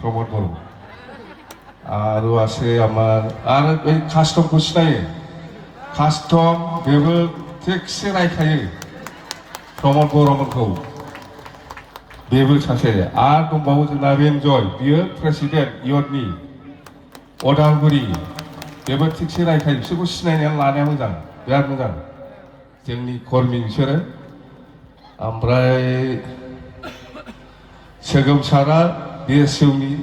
प्रमोद बर' आरो आसे आमार आरो बै कास्टमखौ सिनायो कास्टम बेबो थिगसे रायखायो प्रमोद बर'मोनखौ बेबो सासे आरो दंबावो जोंना रेनजय बियो प्रेसिडेन्ट इयटनि अदालगुरि बेबो थिगसे रायखायो बिसोरखौ सिनायनानै लानाया मोजां बिराद मोजां जोंनि कर्मि बिसोरो ओमफ्राय सोगोमसारा BSUनि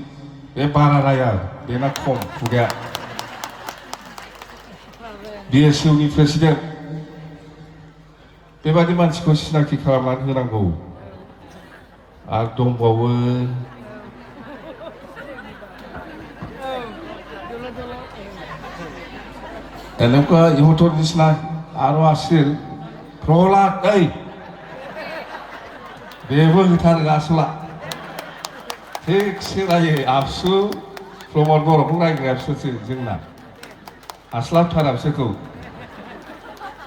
बे बारा राया बेना खम खुगाया BSUनि प्रेसिडेन्ट बेबादि मानसिखौ सिनाखि खालामनानै होनांगौ आरो दंबावो এনেকুৱা ইহঁতৰ নিচিনা আৰু আছিল প্ৰহ্লাদ এই बेबो होथारो आसला थिगसे रायो आबसु प्रमोद बर'खौ रायग्राया बिसोरसो जोंना हास्लाबथारा बिसोरखौ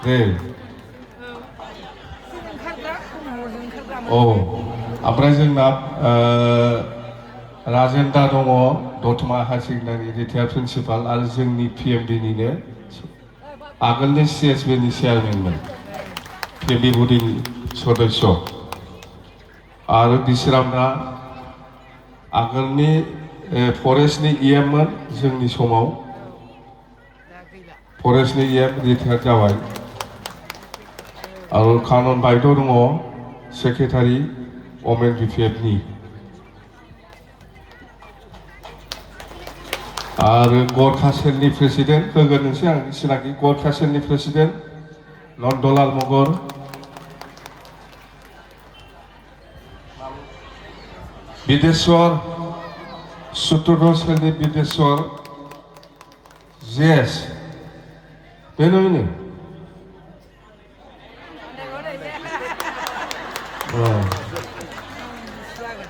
दे औ ओमफ्राय जोंना राजेन्द्र दङ दतमा हायार सेकेन्डारि रिटायार प्रिन्सिपाल आरो जोंनि PMDनिनो आगोलनि CSBनि चेयारमेनमोन PMD बडिनि सदस्य आरो बिसोरना आगोलनि फरेस्टनि EMमोन जोंनि समाव फरेस्टनि EM रिटायार जाबाय आरो कानन बायद' दङ सेक्रेटारि अमेन BPFनि आरो गरखा सेलनि प्रेसिडेन्ट होगोन नोंसै आं सिनाखि गरखा सेलनि प्रेसिडेन्ट नन्दलाल मगर बिदेश्वर सुत्रद सेलनि बिदेश्वर जेस बेनो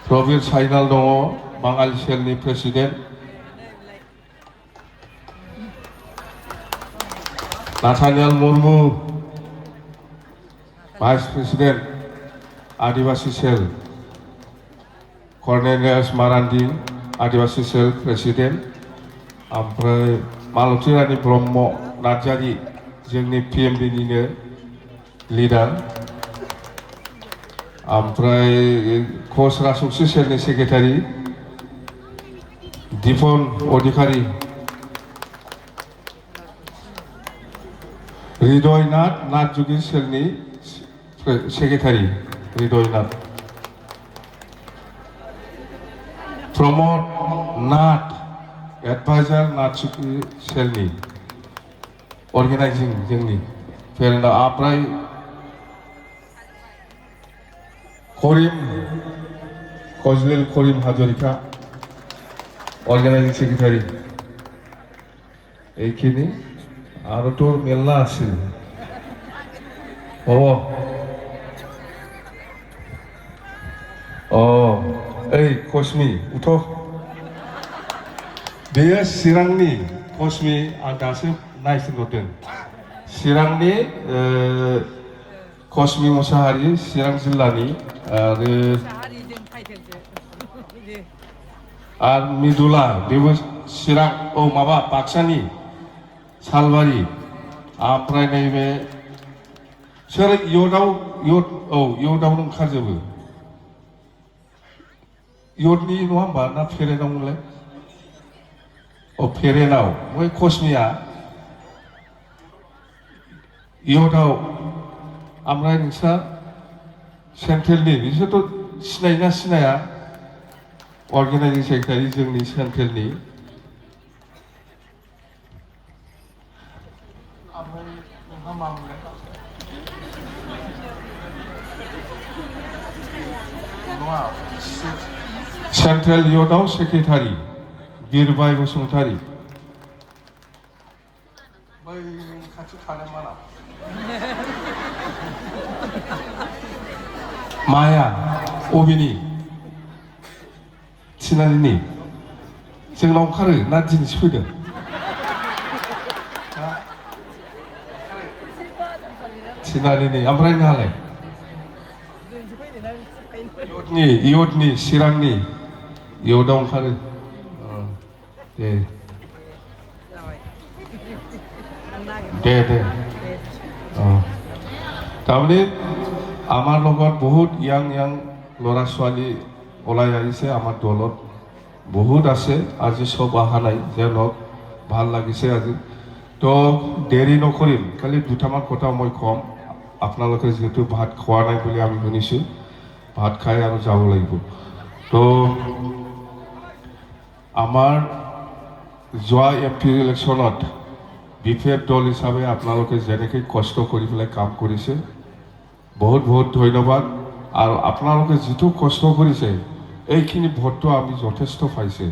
प्रबीर साइनाल दङ बाङालि सेलनि president Nathaniel Murmu vice president Adivasi cell Cornelius Marandi Adivasi cell president Humphrey Malati रानी ब्रह्म नार्जारि जोंनि PMDनिनो लिडार ओमफ्राय कच राजबंसि सेलनि सेक्रेटारि दिपन अधिकारी हृदयनाथ नाथजुगि सेलनि सेक्रेटारि हृदयनाथ प्रमोद नाथ एडभाइजार नाथजुगि सेलनि अर्गेनाइजिं जोंनि फेरेन्डा ओमफ्राय करिम हाजरिका अर्गेनाइजिं सेक्रेटारि এইখিনি आरो तो मेल्ला আছিল ओइ कस्मि उथ' बेयो चिरांनि कस्मि आं दासो नायसनहरदों चिरांनि कस्मि मुसाहारि चिरां जिल्लानि आरो मिदुला बेबो चिरां माबा बाक्सानि सालबारि ओमफ्राय नैबे सोर इयटआवनो ओंखारजोबो इयटनि नङा होमबा ना फेरेनावमोनलाय फेरेनाव बै कस्मिया इयटआव ओमफ्राय नोंस्रा सेन्ट्रेलनि बिसोरथ' सिनायोना सिनाया अर्गेनाइजिं सेक्रेटारि जोंनि सेन्ट्रेलनि सेन्ट्रेल इयटआव सेक्रेटारि बिरबाय बसुमतारी बै खाथि थानाय माना माया अबेनि थिनालिनि जोंनाव ओंखारो ना दिनैसो फैदों थिनालिनि ओमफ्राय नोंहालाय इयटनि चिरांनि ইউদা ওখানে দে দে দে তাৰমানে আমাৰ লগত বহুত ইয়াং ল'ৰা ছোৱালী ওলাই আহিছে আমাৰ দলত বহুত আছে আজি সব অহা নাই যেনক ভাল লাগিছে আজি তো দেৰি নকৰিম খালি দুটামান কথা মই কম আপোনালোকে যেহেতু ভাত খোৱা নাই বুলি আমি শুনিছোঁ ভাত খাই আৰু যাব লাগিব তো আমাৰ যোৱা MP ইলেকশ্যনত BTC দল হিচাপে আপোনালোকে যেনেকৈ কষ্ট কৰি পেলাই কাম কৰিছে বহুত বহুত ধন্যবাদ আৰু আপোনালোকে যিটো কষ্ট কৰিছে এইখিনি ভোটটো আমি যথেষ্ট পাইছে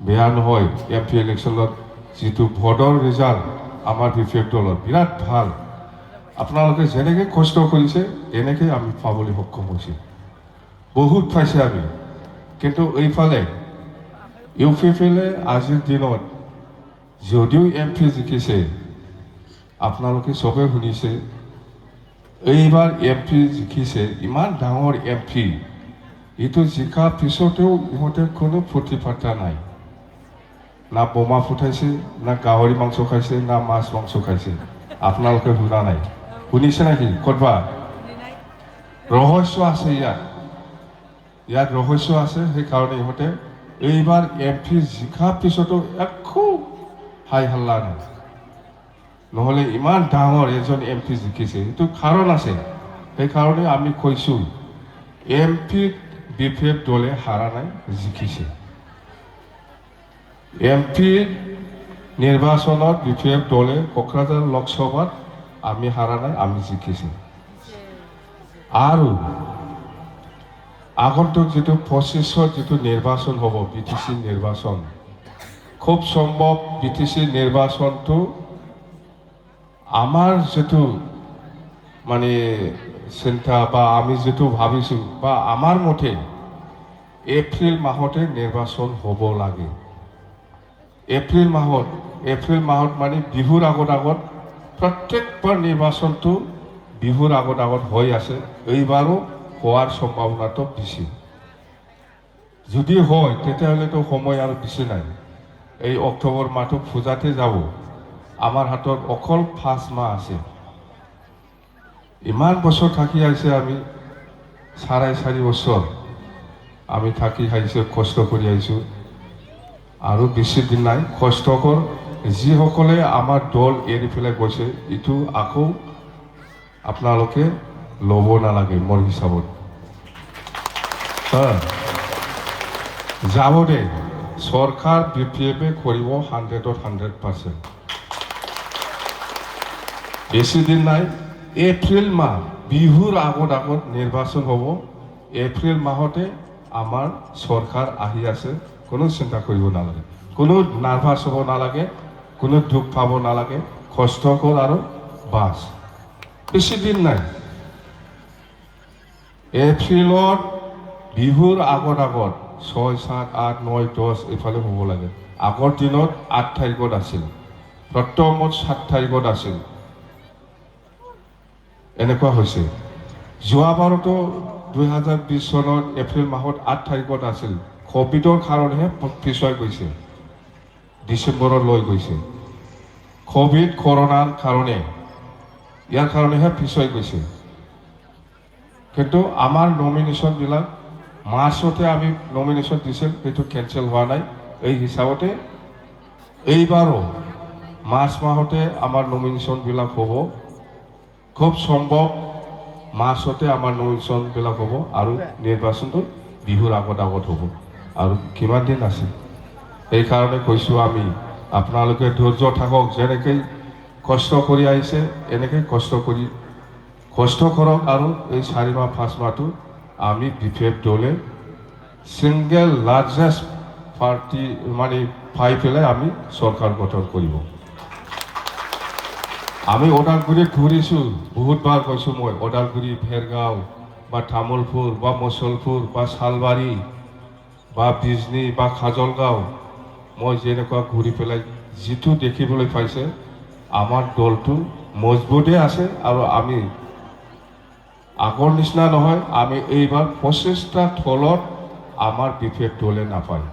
বেয়া নহয় MP ইলেকশ্যনত যিটো ভোটৰ ৰিজাল্ট আমাৰ BTC দলত বিৰাট ভাল আপোনালোকে যেনেকৈ কষ্ট কৰিছে এনেকৈ আমি পাবলৈ সক্ষম হৈছে বহুত পাইছে আমি কিন্তু এইফালে ইউপিফালে আজিৰ দিনত যদিও MP জিকিছে আপোনালোকে চবে শুনিছে এইবাৰ MP জিকিছে ইমান ডাঙৰ MP এইটো জিকা পিছতেও ইহঁতে কোনো প্ৰতিপাত্তা নাই না বোমা ফুটাইছে না গাহৰি মাংস খাইছে না মাছ মাংস খাইছে আপোনালোকে শুনা নাই শুনিছে নেকি ক'তবা ৰহস্য আছে ইয়াত ৰহস্য আছে সেইকাৰণে ইহঁতে এইবাৰ MP জিকা পিছতো একো হাই হাল্লা নাই নহ'লে ইমান ডাঙৰ এজন MP জিকিছে এইটো কাৰণ আছে সেইকাৰণে আমি কৈছোঁ MP BTC দলে হাৰা নাই জিকিছে MP নিৰ্বাচনত BTC দলে কোকৰাঝাৰ লোকসভাত আমি হাৰা নাই আমি জিকিছে আৰু আগন্তুক যেটো 25ত যেটো নিৰ্বাচন হ'ব BTC নিৰ্বাচন খুব সম্ভৱ BTC নিৰ্বাচনটো আমাৰ যেটো মানে চিন্তা বা আমি যেটো ভাবিছো বা আমাৰ মতে এপ্ৰিল মাহতে নিৰ্বাচন হ'ব লাগে এপ্ৰিল মাহত মানে বিহুৰ আগত প্ৰত্যেকবাৰ নিৰ্বাচনটো বিহুৰ আগত হৈ আছে এইবাৰো হোৱাৰ সম্ভাৱনাটো বেছি যদি হয় তেতিয়াহ'লেতো সময় আৰু বেছি নাই এই অক্টোবৰ মাহটো পূজাতে যাব আমাৰ হাতত অকল 5 মাহ আছে ইমান বছৰ থাকি আহিছে আমি 4.5 বছৰ আমি থাকি আহিছো কষ্ট কৰি আহিছো আৰু বেছি দিন নাই কষ্টকৰ যিসকলে আমাৰ দল এৰি পেলাই গৈছে ইটো আকৌ আপোনালোকে ল'ব নালাগে মোৰ হিচাপত যাব দে চৰকাৰ BTC কৰিব 100% বেছি দিন নাই এপ্ৰিল মাহ বিহুৰ আগত নিৰ্বাচন হ'ব এপ্ৰিল মাহতে আমাৰ চৰকাৰ আহি আছে কোনো চিন্তা কৰিব নালাগে কোনো নাৰ্ভাছ হ'ব নালাগে কোনো দুখ পাব নালাগে কষ্ট কৰ আৰু বাস বেছি দিন নাই এপ্ৰিলত বিহুৰ আগত 6, 7, 8, 9, 10 এইফালে হ'ব লাগে আগৰ দিনত 8 তাৰিখত আছিল প্ৰথমত 7 তাৰিখত আছিল এনেকুৱা হৈছে যোৱাবাৰতো 2020 চনত এপ্ৰিল মাহত 8 তাৰিখত আছিল কোভিডৰ কাৰণেহে পিছুৱাই গৈছে ডিচেম্বৰত লৈ গৈছে কোভিড কৰোনাৰ কাৰণে ইয়াৰ কাৰণেহে পিছুৱাই গৈছে কিন্তু আমাৰ নমিনেশ্যনবিলাক মাৰ্চতে আমি নমিনেশ্যন দিছিল সেইটো কেনচেল হোৱা নাই এই হিচাপতে এইবাৰো মাৰ্চ মাহতে আমাৰ নমিনেশ্যনবিলাক হ'ব খুব সম্ভৱ মাৰ্চতে আমাৰ নমিনেশ্যনবিলাক হ'ব আৰু নিৰ্বাচনটো বিহুৰ আগত হ'ব আৰু কিমান দিন আছে সেইকাৰণে কৈছোঁ আমি আপোনালোকে ধৈৰ্য থাকক যেনেকৈ কষ্ট কৰি আহিছে এনেকৈ কষ্ট কৰক আৰু এই 4 মাহ 5 মাহটো আমি BTC দলে সিঙ্গেল লাৰ্জেষ্ট পাৰ্টি মানে পাই পেলাই আমি চৰকাৰ গঠন কৰিব আমি ওদালগুৰিত ঘূৰিছোঁ বহুতবাৰ কৈছোঁ মই ওদালগুৰি ভেৰগাঁও বা তামোলপুৰ বা মুছলপুৰ বা শালবাৰী বা বিজনী বা খাজলগাঁও মই যেনেকুৱা ঘূৰি পেলাই যিটো দেখিবলৈ পাইছে আমাৰ দলটো মজবুতে আছে আৰু আমি আগৰ নিচিনা নহয় আমি এইবাৰ 25টা থলত আমার বিফেপ দলে নাপায়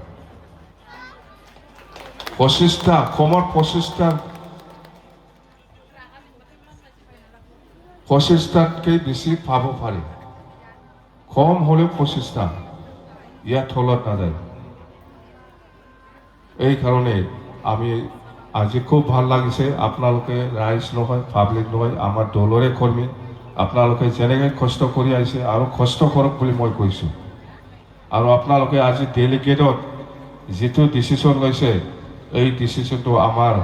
25টা কমত 25টাতকৈ বেছি পাব পারে কম হলেও 25টা ইয়ার তলত নাযায় এই কারণে আমি আজি খুব ভাল লাগিছে আপোনালোকে রাইজ নহয় পাব্লিক নহয় আমার দলরে কর্মী আপোনালোকে যেনেকৈ কষ্ট কৰি আহিছে আৰু কষ্ট কৰক বুলি মই কৈছোঁ আৰু আপোনালোকে আজি ডেলিগেটত যেটো ডিসিশন লৈছে এই ডিসিশনটো আমাৰ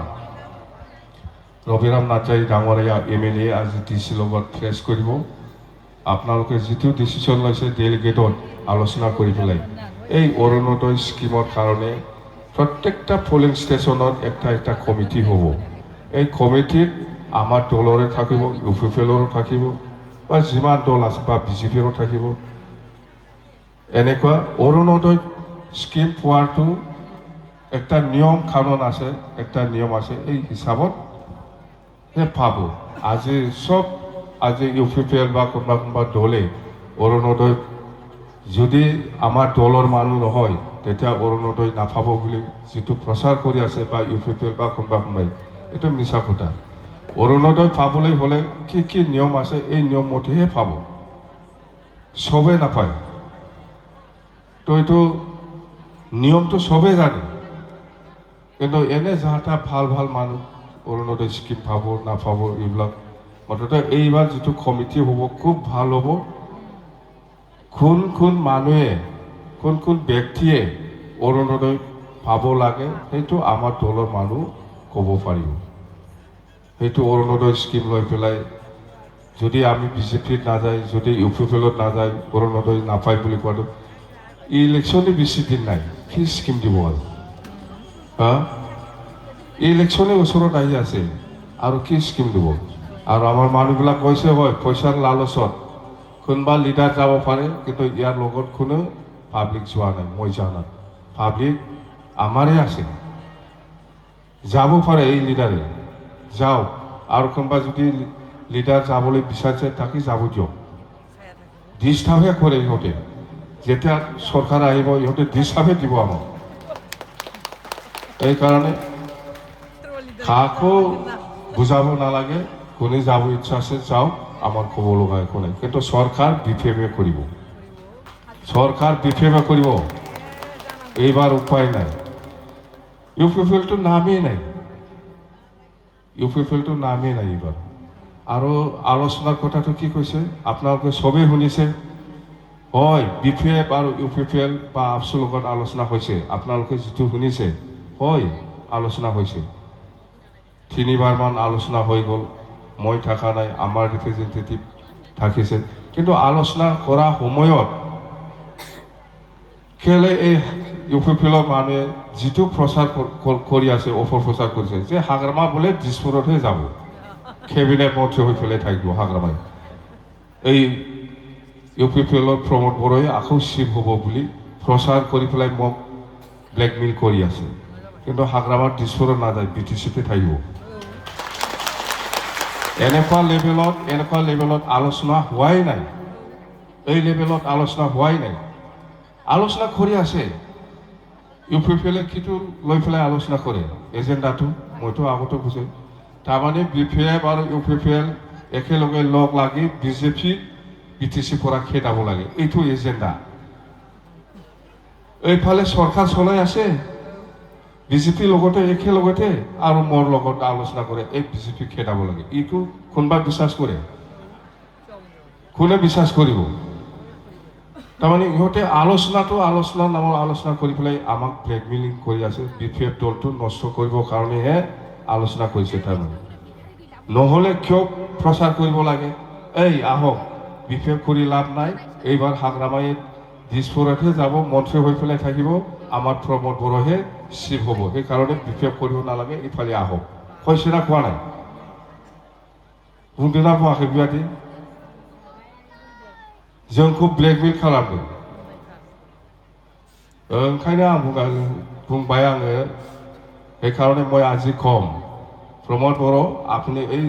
ৰবিৰাম নাৰ্জাৰী ডাঙৰীয়া এমএলএ আজি ডিসি লগত ফেস কৰিব আপোনালোকে যেটো ডিসিশন লৈছে ডেলিগেটত আলোচনা কৰি পেলাই এই অৰুণোদয় স্কিমৰ কাৰণে প্ৰত্যেকটা পোলিং স্টেশনত একটা কমিটি হব এই কমিটিত আমাৰ দলৰে থাকিব ইউপিপিএলৰো থাকিব বা যিমান দল আছে বা বিজেপিৰো থাকিব এনেকুৱা অৰুণোদয় স্কিম পোৱাটো একটা নিয়ম কানুন আছে একটা নিয়ম আছে এই হিসাবত হে পাব আজি সব আজি ইউপিপিএল বা কোনোবা দলে অৰুণোদয় যদি আমাৰ দলৰ মানুহ নহয় তেতিয়া অৰুণোদয় নাপাব বুলি যেটো প্ৰচাৰ কৰি আছে বা ইউপিপিএল বা কোনোবাই এটা মিছা কথা অৰুণোদয় পাবলৈ হলে কি নিয়ম আছে এই নিয়ম মতেহে পাব সবে নাপায় তো এইটো নিয়মটো সবে জানে কিন্তু এনে যাহা ভাল ভাল মানুহ অৰুণোদয় স্কিম পাব নাপাব এইবিলাক মুঠতে এইবাৰ যেটো কমিটি হ'ব খুব ভাল হ'ব কোন মানুহে কোন ব্যক্তিয়ে অৰুণোদয় পাব লাগে সেইটো আমাৰ দলৰ মানুহ ক'ব পাৰিব সেইটো অৰুণোদয় স্কিম লৈ পেলাই যদি আমি বিজেপিত না যায় যদি ইউপিপিএলত না যায় অৰুণোদয় নাপায় বুলি কোৱাটো ইলেকশনে বেছি দিন নাই কি স্কিম দিব আৰু ইলেকশনে ওচৰত আহি আছে আৰু কি স্কিম দিব আৰু আমাৰ মানুহবিলাক কৈছে হয় পইচাৰ লালচত কোনোবা লিডাৰ যাব পাৰে কিন্তু ইয়াৰ লগত কোনো পাব্লিক যোৱা নাই মই জানা পাব্লিক আমাৰে আছে যাব পাৰে এই লিডাৰে যাও আৰ কোনোবা যদি লিডাৰ যাবলৈ বিচাৰিছে তাকে যাব দিয়ক ডিস্টাৰ্বহে কৰে ইহঁতে যেতিয়া সরকার আহিব ইহঁতে ডিস্টার্বহে দিব আমাক এই কারণে কাকো বুঝাব নালাগে কোনে যাব ইচ্ছা আছে যাও আমার কব লগা একো নাই কিন্তু সরকার বিফেমে করিব সরকার বিফেমে করিব এইবার উপায় নাই ইউপিপিএল তো নামেই নাই ইউপিপিএল তো নামেই নাই এইবার আৰু আলোচনাৰ কথাটো কি কৈছে আপোনালোকে সবেই শুনিছে হয় বিপিএফ আৰু ইউপিপিএল বা আপসুৰ লগত আলোচনা হৈছে আপোনালোকে যেটো শুনিছে হয় আলোচনা হৈছে 3বাৰ মান আলোচনা হৈ গ'ল মই থাকা নাই আমাৰ ৰিপ্ৰেজেন্টেটিভ থাকিছে কিন্তু আলোচনা কৰা সময়ত কেলে এই ইউপিপিএলৰ মানুহে যেটো প্ৰচাৰ কৰি আছে অপপ্ৰচাৰ কৰিছে যে হাগ্ৰামা বলে দিছপুৰতহে যাব কেবিনেট মন্ত্ৰী হৈ পেলাই থাকিব হাগ্ৰামায় এই ইউপিপিএলৰ প্ৰমোদ বড়োৱে আকৌ চিফ হ'ব বুলি প্ৰচাৰ কৰি পেলাই মোক ব্ল্যাকমেইল কৰি আছে কিন্তু হাগ্ৰামাৰ দিছপুৰত নাযায় BTCতে থাকিব এনেকুৱা লেভেলত আলোচনা হোৱাই নাই এই লেভেলত আলোচনা হোৱাই নাই আলোচনা কৰি আছে ইউপিপিএলে কিটো লৈ পেলাই আলোচনা কৰে এজেন্ডাটো মইতো আগতে বুঝে তাৰমানে বিপিএফ আৰু ইউপিপিএল একেলগে লগ লাগি বিজেপি BTC পৰা খেদাব লাগে এইটো এজেন্ডা এইফালে সৰকাৰ চলাই আছে বিজেপি লগতে একেলগতে আৰু মোৰ লগত আলোচনা কৰে এই বিজেপি খেদাব লাগে এইটো কোনবা বিশ্বাস কৰে কোনে বিশ্বাস কৰিব তাৰমানে ইহঁতে আলোচনা নামৰ আলোচনা কৰি পেলাই আমাক ব্লেকমেইলিং কৰি আছে বিপিএফ দলটো নষ্ট কৰিবৰ কাৰণেহে আলোচনা কৰিছে তাৰমানে নহলে কিয় প্ৰচাৰ কৰিব লাগে এই আহক বিপিএফ কৰি লাভ নাই এইবাৰ হাগ্ৰামায় দিছপুৰতহে যাব মন্ত্ৰী হৈ পেলাই থাকিব আমাৰ প্ৰমোদ বড়োহে চিফ হব সেই কাৰণে বিপিএফ কৰিব নালাগে ইফালে আহক কৈছে না কোৱা নাই बुंदोंना बुङाखै बेबादि जोंखौ ब्लेकमेल खालामदों ओंखायनो आं बुंबाय आङो এই কারণে মই আজি কম প্রমোদ বড়ো আপনি এই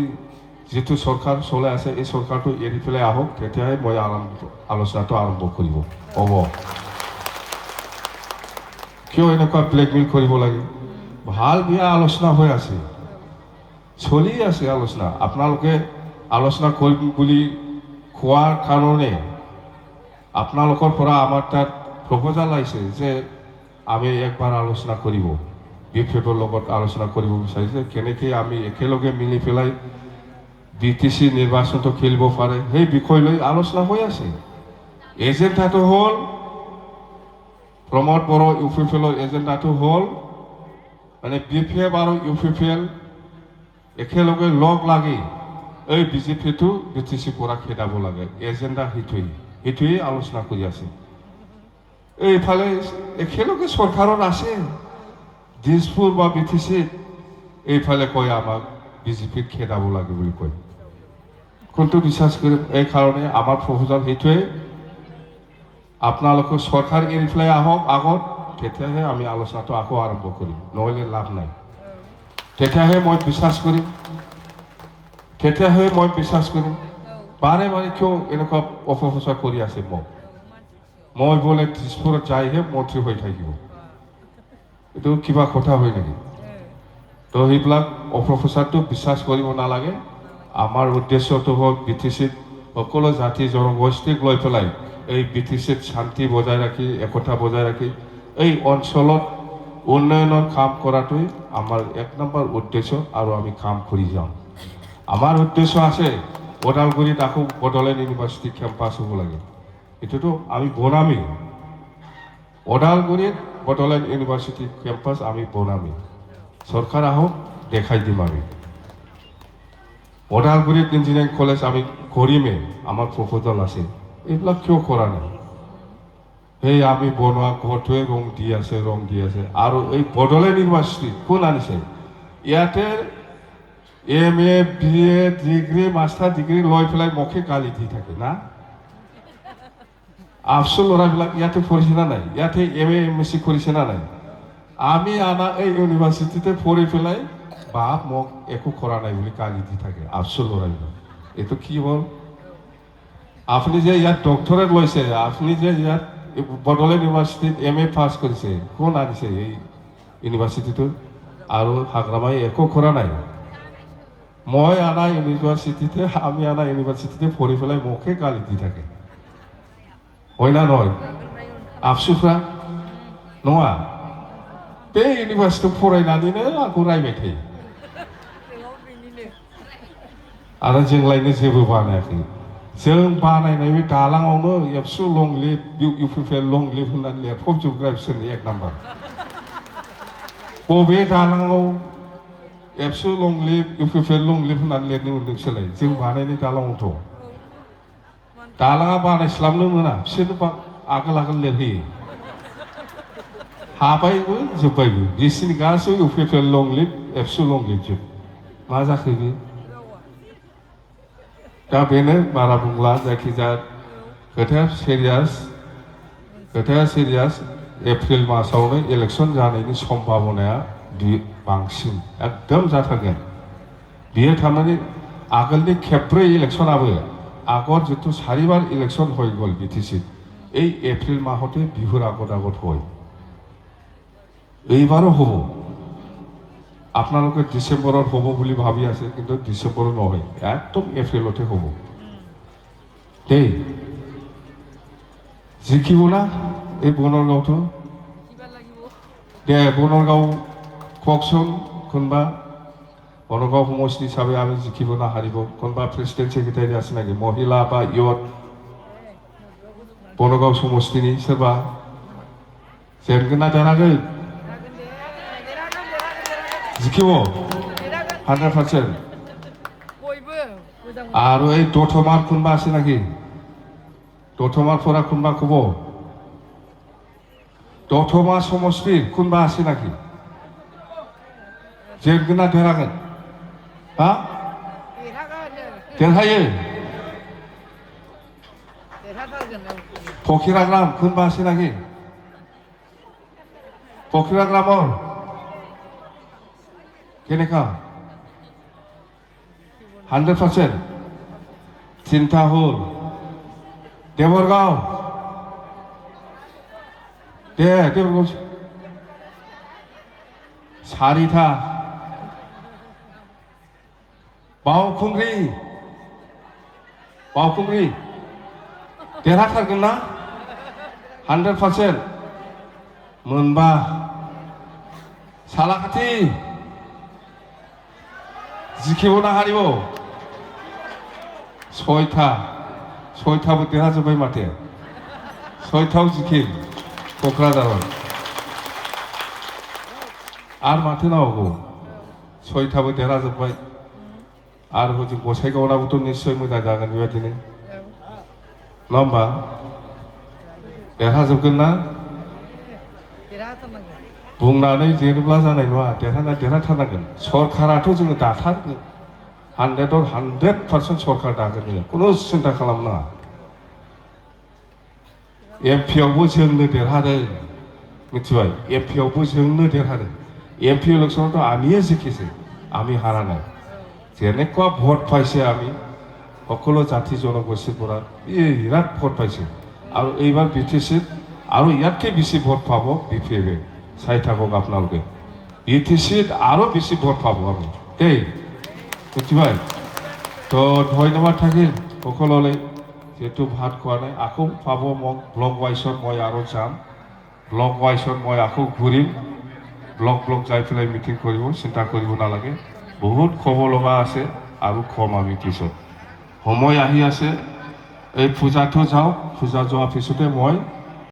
যেটো সরকার চলে আছে এই সরকারটো এৰি পেলাই আহক তেতিয়াহে মই আলোচনাটো আৰম্ভ কৰিব হ'ব কিয় এনেকুৱা ব্লেকমেইল কৰিব লাগে ভাল বিয়া আলোচনা হৈ আছে চলি আছে আলোচনা আপোনালোকে আলোচনা কৰিম বুলি কোৱাৰ কাৰণে আপোনালোকৰ পৰা আমাৰ তাত প্ৰপ'জাল আহিছে যে আমি একবাৰ আলোচনা কৰিব বিফেটৰ লগত আলোচনা কৰিব বিচাৰিছে কেনেকৈ আমি একেলগে মিলি পেলাই BTC নিৰ্বাচনটো খেলিব পাৰে সেই বিষয় লৈ আলোচনা হৈ আছে এজেণ্ডাটো হ'ল প্ৰমোদ বড়ো ইউপিপিএলৰ এজেণ্ডাটো হ'ল মানে BPF আৰু UPPL একেলগে লগ লাগি এই বিজেপিটো BTC পৰা খেদাব লাগে এজেণ্ডা সেইটোৱেই আলোচনা কৰি আছে এইফালে একেলগে চৰকাৰত আছে দিছপুৰ বা BTC এইফালে কয় আমাক বিজেপিত খেদাব লাগে বুলি কয় কোনটো বিশ্বাস কৰিম এই কাৰণে আমাৰ প্ৰপ'জাল সেইটোৱেই আপোনালোকে চৰকাৰ এৰি পেলাই আহক আগত তেতিয়াহে আমি আলোচনাটো আকৌ আৰম্ভ কৰিম নহ'লে লাভ নাই তেতিয়াহে মই বিশ্বাস কৰিম বাৰে বাৰে কিয় এনেকুৱা অপপ্ৰচাৰ কৰি আছে মই বোলে দিছপুৰত যাইহে মন্ত্ৰী হৈ থাকিব এইটো কিবা কথা হয় নেকি তো সেইবিলাক অপপ্ৰচাৰটো বিশ্বাস কৰিব নালাগে আমাৰ উদ্দেশ্যটো হ'ল BTCত সকলো জাতি জনগোষ্ঠীক লৈ পেলাই এই BTCত শান্তি বজাই ৰাখি একতা বজাই ৰাখি এই অঞ্চলত উন্নয়নৰ কাম কৰাটোই আমাৰ এক নম্বৰ উদ্দেশ্য আৰু আমি কাম কৰি যাম আমাৰ উদ্দেশ্য আছে ওদালগুৰিত আকৌ বড়োলেণ্ড ইউনিভাৰ্চিটি কেম্পাছ হ'ব লাগে এটোতো আমি বনামি ওদালগুৰিত বড়োলেণ্ড ইউনিভাৰ্চিটি কেম্পাছ আমি বনামি সৰকাৰ আহক দেখাই দিম আমি ওদালগুৰিত ইঞ্জিনিয়াৰিং কলেজ আমি কৰিমে আমাৰ প্ৰপ'জাল আছে এইবিলাক কিয় কৰা নাই এই আমি বনোৱা ঘৰটোৱে ৰং দি আছে আৰু এই বড়োলেণ্ড ইউনিভাৰ্চিটি কোন আনিছে ইয়াতে MA BA degree master degree লৈ পেলাই মুখে গালি দি থাকে না আফচোল ল'ৰাবিলাক ইয়াতে পঢ়িছে না নাই ইয়াতে MA MSc কৰিছে না নাই আমি আনা এই ইউনিভাৰ্চিটিতে পঢ়ি পেলাই বাপ মোক একো কৰা নাই বুলি গালি দি থাকে আফচোল ল'ৰাবিলাক এইটো কি হ'ল আপুনি যে ইয়াত ডক্টৰেট লৈছে আপুনি যে ইয়াত বড়োলেণ্ড ইউনিভাৰ্চিটিত MA পাছ কৰিছে কোন আনিছে এই ইউনিভাৰ্চিটিটো আৰু হাগ্ৰামাই একো কৰা নাই মই আনা ইউনিভাৰ্চিটিতে পঢ়ি পেলাই মুখে গালি দি থাকে হয় না নহয় আফচোসা নङा बे इउनिभार्सिटियाव फरायनानैनो आंखौ रायबाय थायो आरो जोंलायनो जेबो बानायाखै जों बानायनाय बे दालाङावनो एबसु लं लिभ UPPL लं लिभ होननानै लिरफबजोबग्रा बिसोरनि एक नाम्बार बबे दालाङाव एबसु लं लिभ UPPL लं लिभ होननानै लिरनो मोन्दों बिसोरलाय जों बानायनाय दालाङावथ' दालाङा बानायस्लाबनो मोना बिसोरनो आगोल लिरहोयो हाबायबो जोब्बायबो बिसोरनि गासैबो UPPL लं लिभ एबसु लं लिभ जोब मा जाखो बे दा बेनो बारा बुंला जायखिजाया खोथाया सिरियास एप्रिल मासावनो इलेक्सन जानायनि सम्भावनाया बांसिन एकदम जाथारगोन बियो थारमाने आगोलनि खेबब्रै इलेक्सनाबो আগত जितु চাৰিবাৰ ইলেকশন হৈ গ'ল BTCত এই এপ্ৰিল মাহতে বিহুৰ আগত হয় এইবাৰো হ'ব আপোনালোকে ডিসেম্বৰত হ'ব বুলি ভাবি আছে কিন্তু ডিসেম্বৰত নহয় একদম এপ্ৰিলতে হ'ব দেই জিকিব না এই বনৰগাঁওটো দে বনৰগাঁও কওকচোন কোনবা বনৰগাঁও সমষ্টি হিচাপে আমি জিকিব না হাৰিব কোনবা প্ৰেসিডেন্ট সেক্ৰেটাৰী আছে নেকি মহিলা বা ইয়ত বনৰগাঁও সমষ্টিনি सोरबा जेनगोन ना देरहागोन जिखिब 100% আৰু এই দথমাৰ কোনবা আছে নাকি দথমাৰ পৰা কোনবা কব দথমা সমষ্টিৰ কোনবা আছে নাকি जेनगोन ना देरहागोन हा देरहायो फकिराग्राम कोनबा আছে নাকি फकिराग्राমৰ কেনেকা 100% চিন্তা হল দেৱৰগাঁও দেৱৰগাঁও 4টা बावखुंग्रि देरहाथारगोन ना 100% मोनबा सालाखाथि जिखेबना हारिब 6टाबो देरहाजोब्बाय माथो 6टाव जिखिल क'क्राझाराव आरो माथो नांगौ 6टाबो देरहाजोब्बाय आरो हजों गसाइगावनाबोथ' निश्चय मोजां जागोन बेबायदिनो नङा होमबा देरहाजोबगोन ना बुंनानै जेनोब्ला जानाय नङा देरहाथारनांगोन सरकाराथ' जोङो दाथारगोन 100% सरकार दागोन जोङो खुनु सिन्था खालामनाङा एमपिआवबो जोंनो देरहादों मिथिबाय एमपिआवबो जोंनो देरहादों एमपि इलेक्शनावथ' आमिয়ে জিকিছে আমি হারা নাই যেনেকুৱা ভোট পাইছে আমি সকলো জাতি জনগোষ্ঠীৰ পৰা বিৰাট ভোট পাইছে আৰু এইবাৰ বিটিচিত আৰু ইয়াতকৈ বেছি ভোট পাব বিপিএফে চাই থাকক আপোনালোকে বিটিচিত আৰু বেছি ভোট পাব আমি দেই মিथिबाय তো ধন্যবাদ থাকিল সকলোলৈ যেহেতু ভাত খোৱা নাই আকৌ পাব মোক ব্লক ৱাইজত মই আৰু যাম ব্লক ৱাইজত মই আকৌ ঘূৰিম ব্লক যাই পেলাই মিটিং কৰিব চিন্তা কৰিব নালাগে বহুত খব লগা আছে আৰু কম আমি পিছত সময় আহি আছে এই পূজাটো যাওক পূজা যোৱাৰ পিছতে মই